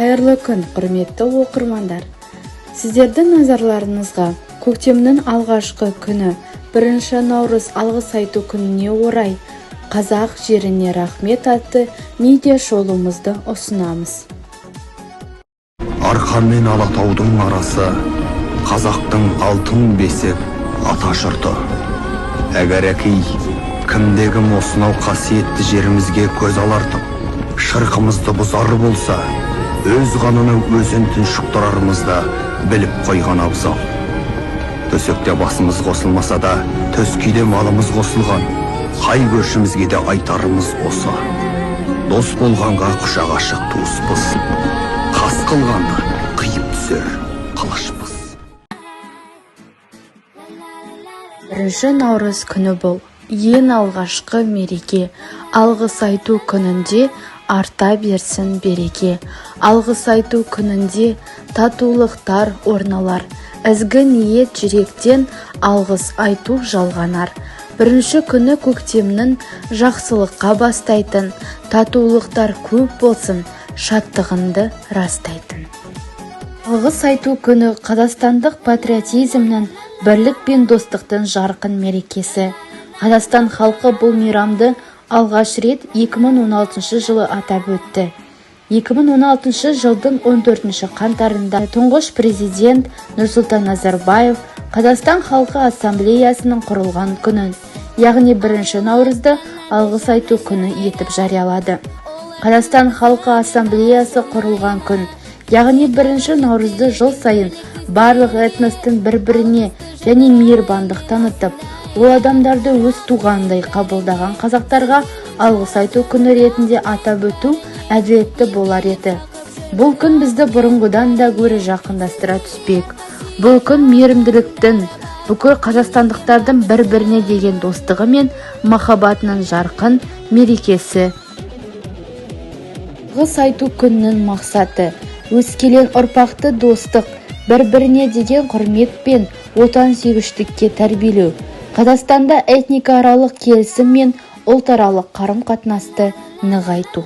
Қайырлы күн, құрметті оқырмандар. Сіздердің назарларыңызға көктемнің алғашқы күні 1 наурыз алғыс айту күніне орай қазақ жеріне рахмет атты медиа-шолумызды ұсынамыз. Арқан мен Алатаудың арасы, қазақтың алтын бесік ата жұрты. Әгәрәкей, кімдегім осынау қасиетті жерімізге көз алартып, шырқымызды бұзар болса, өз қанының өзін тұншықтырарымызда біліп қойған абзал. Төсекте басымыз қосылмаса да, төскейде малымыз қосылған, қай көршімізге де айтарымыз осы. Дос болғанға құшақ ашық туыспыз, қас қылғанда қиып түсер қылышпыз. 1 наурыз күні бұл, ең алғашқы мереке, алғыс айту күнінде арта берсін береке. Алғыс айту күнінде татулықтар орналар, ізгі ниет жүректен алғыс айту жалғанар. 1 күні көктемнің жақсылыққа бастайтын, татулықтар көп болсын, шаттығынды растайтын. Алғыс айту күні қазақстандық патриотизмнің, бірлік пен достықтың жарқын мерекесі. Қазақстан халқы бұл мейрамды алғаш рет 2016 жылы атап өтті. 2016 жылдың 14 қаңтарында тұңғыш президент Нұрсұлтан Назарбаев Қазақстан халқы ассамблеясының құрылған күнін, яғни 1 наурызды алғыс айту күні етіп жариялады. Қазақстан халқы ассамблеясы құрылған күн, яғни 1 наурызды жыл сайын барлық этностың бір-біріне және мейірбандық танытып, ол адамдарды өз туғандай қабылдаған қазақтарға алғыс айту күні ретінде атап өту әділетті болар еді. Бұл күн бізді бұрынғыдан да гөрі жақындастыра түспек. Бұл күн мейірімділіктің, бүкіл қазақстандықтардың бір-біріне деген достығы мен махаббатының жарқын мерекесі. Алғыс айту күнінің мақсаты өскелең ұрпақты достық, бір-біріне деген құрмет пен отансүйгіштікке тәрбиелеу. Қазақстанда этникааралық келісім мен ұлтаралық қарым-қатынасты нығайту.